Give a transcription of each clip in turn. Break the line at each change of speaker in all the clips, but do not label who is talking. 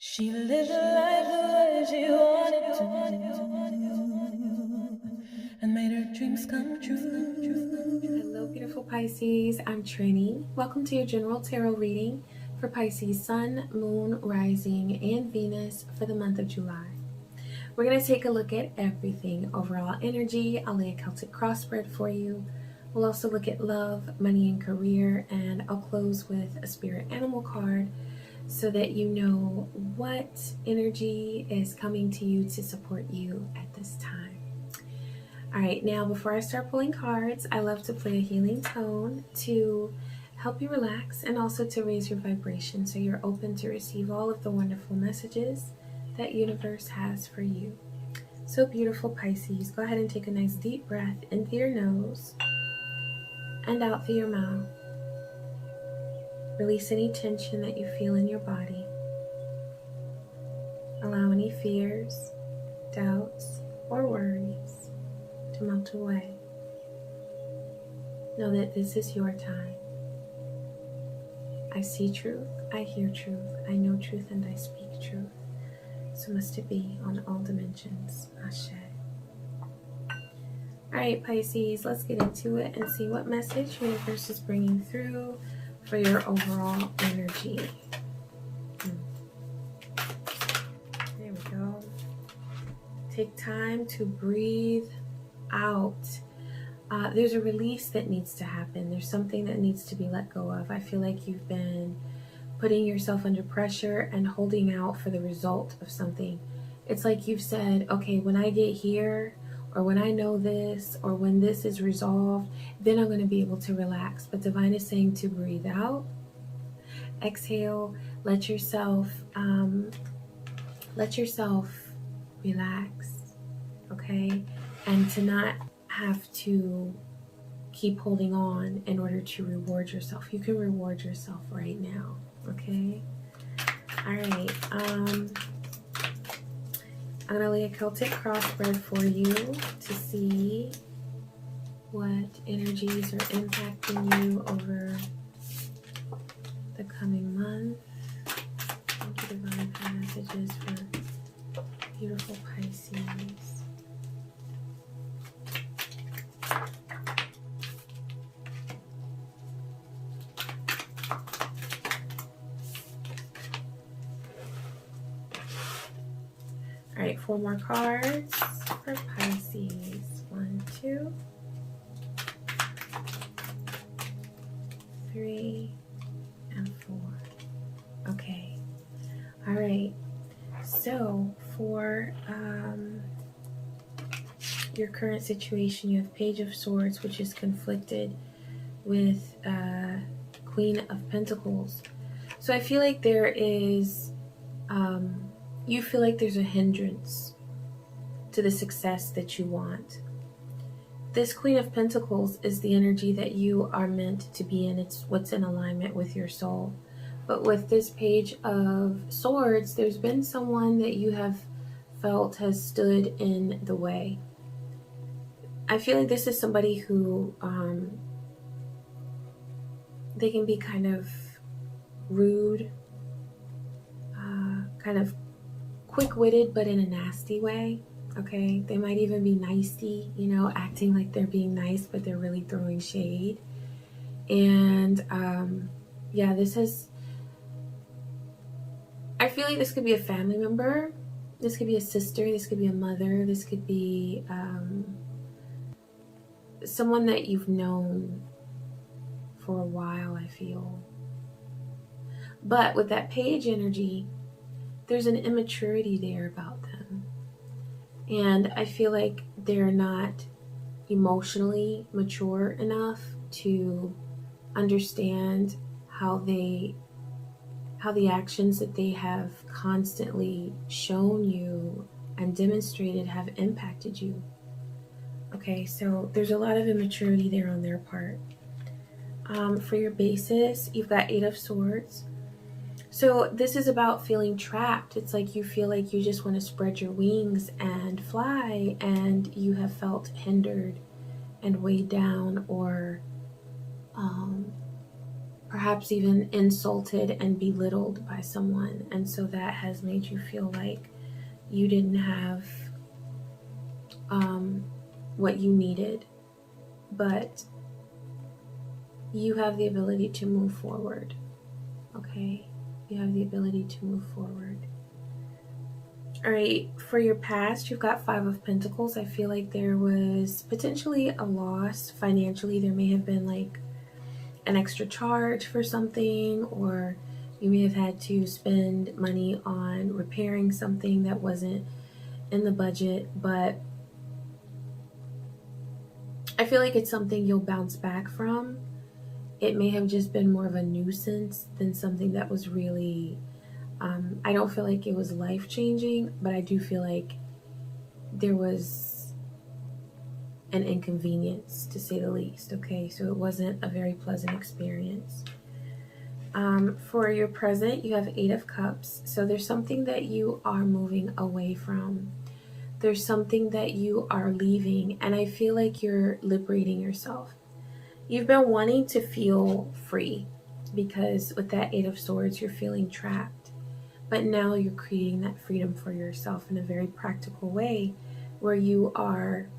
She lived life the way she wanted to and made her dreams come true. Hello, beautiful Pisces. I'm Trini. Welcome to your general tarot reading for Pisces Sun, Moon, Rising, and Venus for the month of July. We're going to take a look at everything. Overall energy. I'll lay a Celtic cross spread for you. We'll also look at love, money, and career, and I'll close with a spirit animal card so that you know what energy is coming to you to support you at this time. All right, now before I start pulling cards, I love to play a healing tone to help you relax and also to raise your vibration so you're open to receive all of the wonderful messages that universe has for you. So beautiful Pisces, go ahead and take a nice deep breath in through your nose and out through your mouth. Release any tension that you feel in your body. Allow any fears, doubts, or worries to melt away. Know that this is your time. I see truth, I hear truth, I know truth, and I speak truth. So must it be on all dimensions. Ashe. Alright, Pisces, let's get into it and see what message universe is bringing through for your overall energy. There we go. Take time to breathe out. There's a release that needs to happen. There's something that needs to be let go of. I feel like you've been putting yourself under pressure and holding out for the result of something. It's like you've said, okay, when I get here, or when I know this, or when this is resolved, then I'm going to be able to relax. But Divine is saying to breathe out, exhale, let yourself relax, okay? And to not have to keep holding on in order to reward yourself. You can reward yourself right now, okay? All right. I'm going to lay a Celtic cross spread for you to see what energies are impacting you over the coming month. Thank you, Divine, for messages for beautiful Pisces. All right, 4 more cards for Pisces. 1, 2, 3, and 4. Okay. All right. So for your current situation, you have Page of Swords, which is conflicted with Queen of Pentacles. So I feel like there is you feel like there's a hindrance to the success that you want. This Queen of Pentacles is the energy that you are meant to be in. It's what's in alignment with your soul. But with this Page of Swords, there's been someone that you have felt has stood in the way. I feel like this is somebody who they can be kind of rude, kind of quick-witted, but in a nasty way. Okay, they might even be nicey, you know, acting like they're being nice, but they're really throwing shade. And yeah, this is, I feel like this could be a family member, this could be a sister, this could be a mother, this could be someone that you've known for a while, I feel. But with that Page energy, there's an immaturity there about them. And I feel like they're not emotionally mature enough to understand how the actions that they have constantly shown you and demonstrated have impacted you. Okay, so there's a lot of immaturity there on their part. For your basis, you've got 8 of Swords. So this is about feeling trapped. It's like you feel like you just want to spread your wings and fly, and you have felt hindered and weighed down, or perhaps even insulted and belittled by someone, and so that has made you feel like you didn't have what you needed, but you have the ability to move forward. Okay, you have the ability to move forward. All right, for your past, you've got 5 of Pentacles. I feel like there was potentially a loss financially. There may have been like an extra charge for something, or you may have had to spend money on repairing something that wasn't in the budget, but I feel like it's something you'll bounce back from. It may have just been more of a nuisance than something that was really, I don't feel like it was life-changing, but I do feel like there was an inconvenience, to say the least, okay? So it wasn't a very pleasant experience. For your present, you have 8 of Cups. So there's something that you are moving away from. There's something that you are leaving, and I feel like you're liberating yourself. You've been wanting to feel free because with that 8 of Swords, you're feeling trapped. But now you're creating that freedom for yourself in a very practical way where you are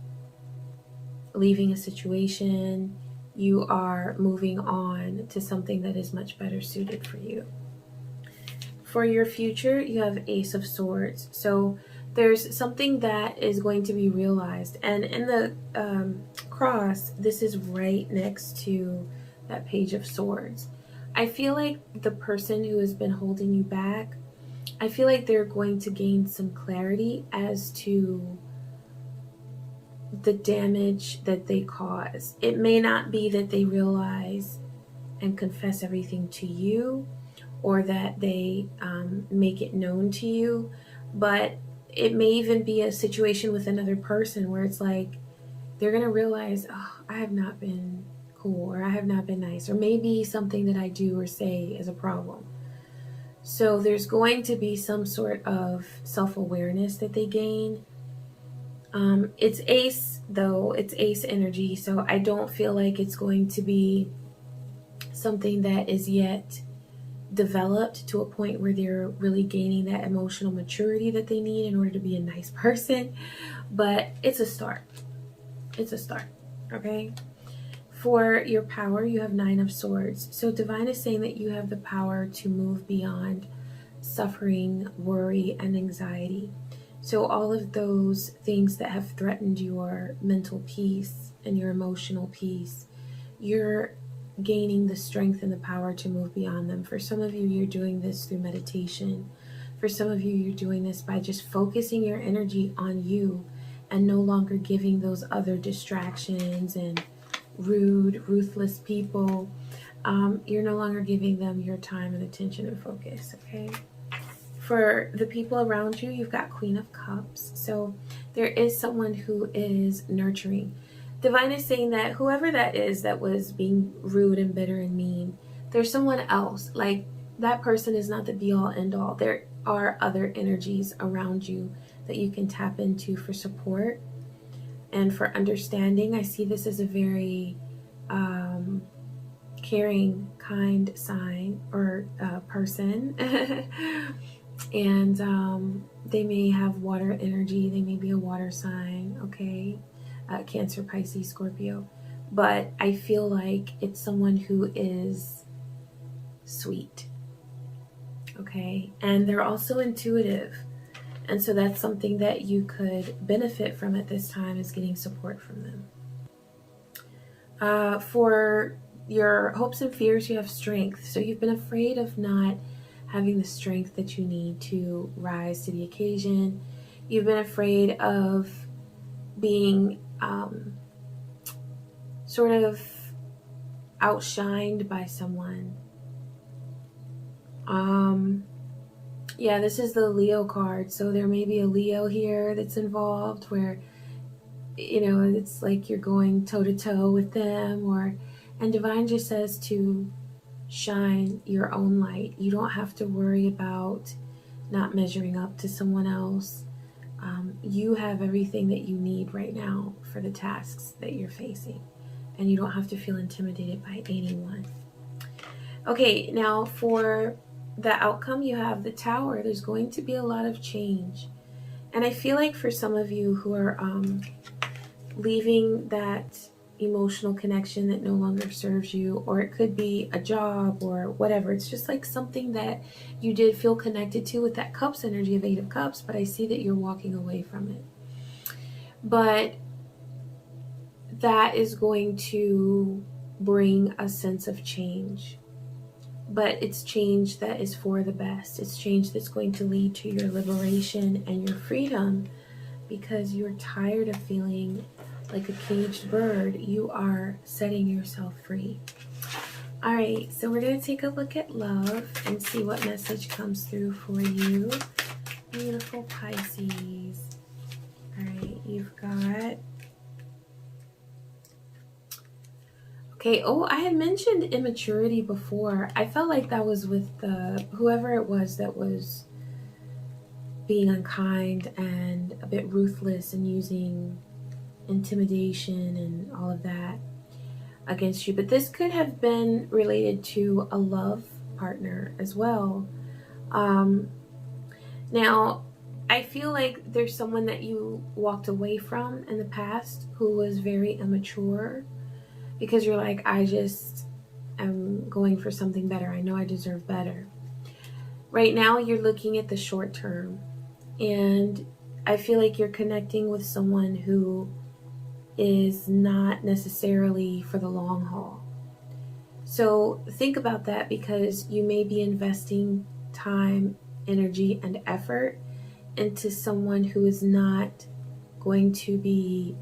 leaving a situation, you are moving on to something that is much better suited for you. For your future, you have Ace of Swords. So there's something that is going to be realized. And in the cross, this is right next to that Page of Swords. I feel like the person who has been holding you back, I feel like they're going to gain some clarity as to the damage that they cause. It may not be that they realize and confess everything to you, or that they make it known to you, but it may even be a situation with another person where it's like they're going to realize, oh, I have not been cool, or I have not been nice, or maybe something that I do or say is a problem. So there's going to be some sort of self-awareness that they gain. It's Ace, though. It's Ace energy, so I don't feel like it's going to be something that is yet developed to a point where they're really gaining that emotional maturity that they need in order to be a nice person. But it's a start. It's a start, okay? For your power, you have 9 of Swords. So Divine is saying that you have the power to move beyond suffering, worry, and anxiety. So all of those things that have threatened your mental peace and your emotional peace, you're gaining the strength and the power to move beyond them. For some of you, you're doing this through meditation. For some of you, you're doing this by just focusing your energy on you and no longer giving those other distractions and rude, ruthless people. You're no longer giving them your time and attention and focus, okay? For the people around you, you've got Queen of Cups. So there is someone who is nurturing. Divine is saying that whoever that is that was being rude and bitter and mean, there's someone else. Like, that person is not the be-all, end-all. There are other energies around you that you can tap into for support and for understanding. I see this as a very caring, kind sign or person. And they may have water energy. They may be a water sign, okay? Cancer, Pisces, Scorpio. But I feel like it's someone who is sweet, okay? And they're also intuitive. And so that's something that you could benefit from at this time, is getting support from them. For your hopes and fears, you have strength. So you've been afraid of not having the strength that you need to rise to the occasion. You've been afraid of being sort of outshined by someone. Yeah, this is the Leo card. So there may be a Leo here that's involved where, you know, it's like you're going toe-to-toe with them, and Divine just says to shine your own light. You don't have to worry about not measuring up to someone else. You have everything that you need right now for the tasks that you're facing, and you don't have to feel intimidated by anyone. Okay, now for the outcome, you have the Tower. There's going to be a lot of change. And I feel like for some of you who are leaving that emotional connection that no longer serves you, or it could be a job or whatever, it's just like something that you did feel connected to with that Cups energy of 8 of Cups, but I see that you're walking away from it. But that is going to bring a sense of change. But it's change that is for the best. It's change that's going to lead to your liberation and your freedom, because you're tired of feeling like a caged bird. You are setting yourself free. All right, so we're going to take a look at love and see what message comes through for you, beautiful Pisces. All right, you've got... Okay, oh, I had mentioned immaturity before. I felt like that was with the whoever it was that was being unkind and a bit ruthless and using intimidation and all of that against you. But this could have been related to a love partner as well. Now, I feel like there's someone that you walked away from in the past who was very immature, because you're like, I just am going for something better. I know I deserve better. Right now, you're looking at the short term, and I feel like you're connecting with someone who is not necessarily for the long haul. So think about that, because you may be investing time, energy, and effort into someone who is not going to be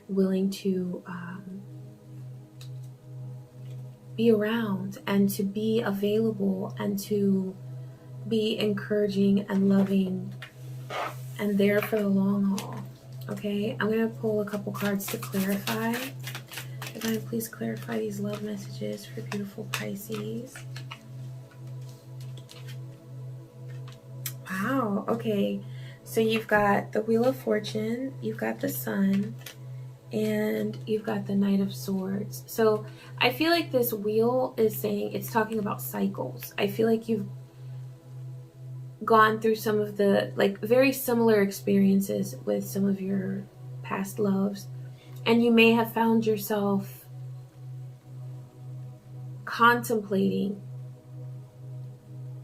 willing to be around and to be available and to be encouraging and loving and there for the long haul. Okay, I'm going to pull a couple cards to clarify. Divine, please clarify these love messages for beautiful Pisces. Wow, okay. So you've got the Wheel of Fortune, you've got the Sun, and you've got the Knight of Swords. So I feel like this wheel is saying, it's talking about cycles. I feel like you've gone through some of the like very similar experiences with some of your past loves, and you may have found yourself contemplating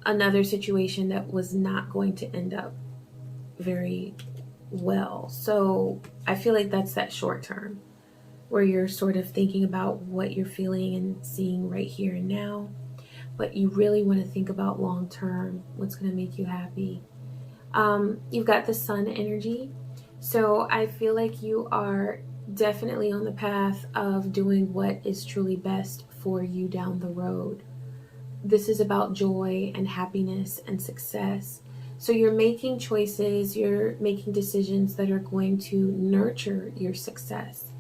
another situation that was not going to end up very well. So I feel like that's that short term where you're sort of thinking about what you're feeling and seeing right here and now, but you really want to think about long term, what's going to make you happy. You've got the Sun energy. So I feel like you are definitely on the path of doing what is truly best for you down the road. This is about joy and happiness and success. So you're making choices, you're making decisions that are going to nurture your success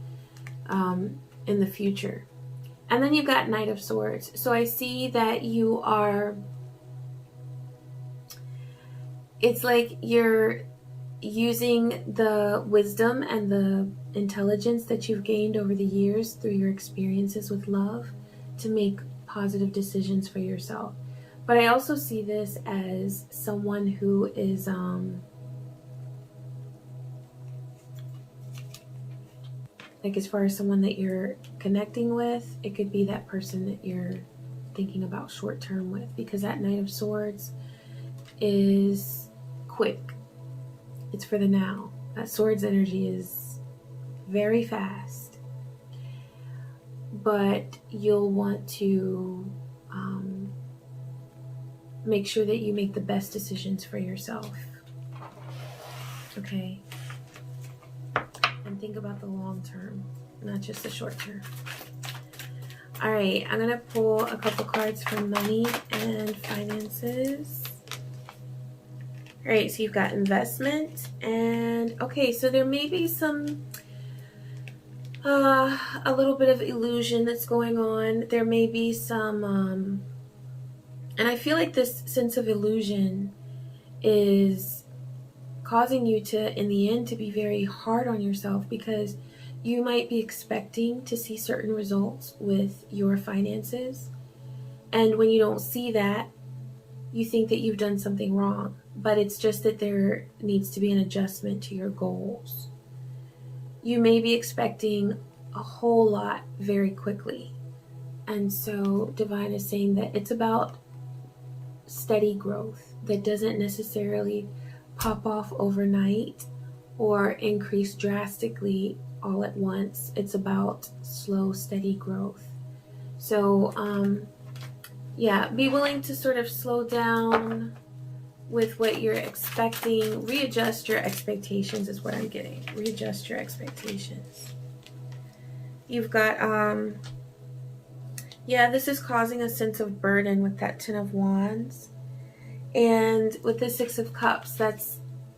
in the future. And then you've got Knight of Swords. So I see that you are, it's like you're using the wisdom and the intelligence that you've gained over the years through your experiences with love to make positive decisions for yourself. But I also see this as someone who is like, as far as someone that you're connecting with, it could be that person that you're thinking about short term with, because that Knight of Swords is quick. It's for the now. That Swords energy is very fast, but you'll want to make sure that you make the best decisions for yourself. Okay? And think about the long term, not just the short term. All right, I'm going to pull a couple cards for money and finances. All right, so you've got investment, and okay, so there may be some a little bit of illusion that's going on. There may be some and I feel like this sense of illusion is causing you to, in the end, to be very hard on yourself, because you might be expecting to see certain results with your finances, And when you don't see that, you think that you've done something wrong, but it's just that there needs to be an adjustment to your goals. You may be expecting a whole lot very quickly. And so Divine is saying that it's about steady growth that doesn't necessarily pop off overnight or increase drastically all at once. It's about slow, steady growth. So, yeah, be willing to sort of slow down with what you're expecting. Readjust your expectations is what I'm getting. Readjust your expectations. You've got, yeah, this is causing a sense of burden with that Ten of Wands. And with the Six of Cups,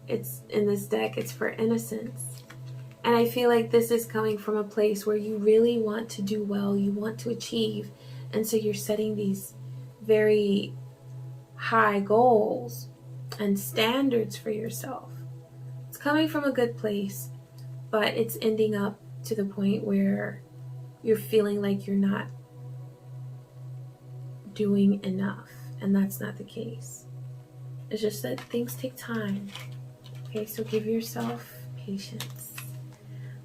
it's in this deck, it's for innocence. And I feel like this is coming from a place where you really want to do well, you want to achieve. And so you're setting these very high goals and standards for yourself. It's coming from a good place, but it's ending up to the point where you're feeling like you're not doing enough. And that's not the case. It's just that things take time. Okay, so give yourself patience.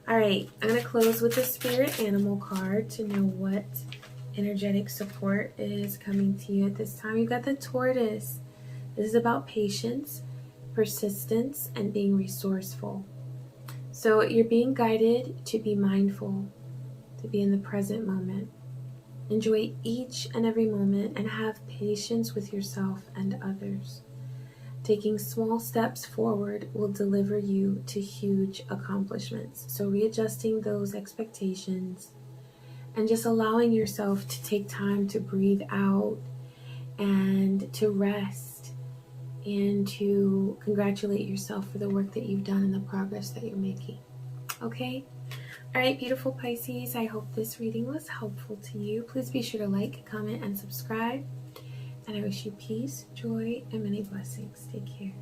All right, I'm going to close with the Spirit Animal card to know what energetic support is coming to you at this time. You've got the Tortoise. This is about patience, persistence, and being resourceful. So you're being guided to be mindful, to be in the present moment. Enjoy each and every moment and have patience with yourself and others. Taking small steps forward will deliver you to huge accomplishments. So readjusting those expectations and just allowing yourself to take time to breathe out and to rest and to congratulate yourself for the work that you've done and the progress that you're making. Okay? All right, beautiful Pisces, I hope this reading was helpful to you. Please be sure to like, comment, and subscribe. And I wish you peace, joy, and many blessings. Take care.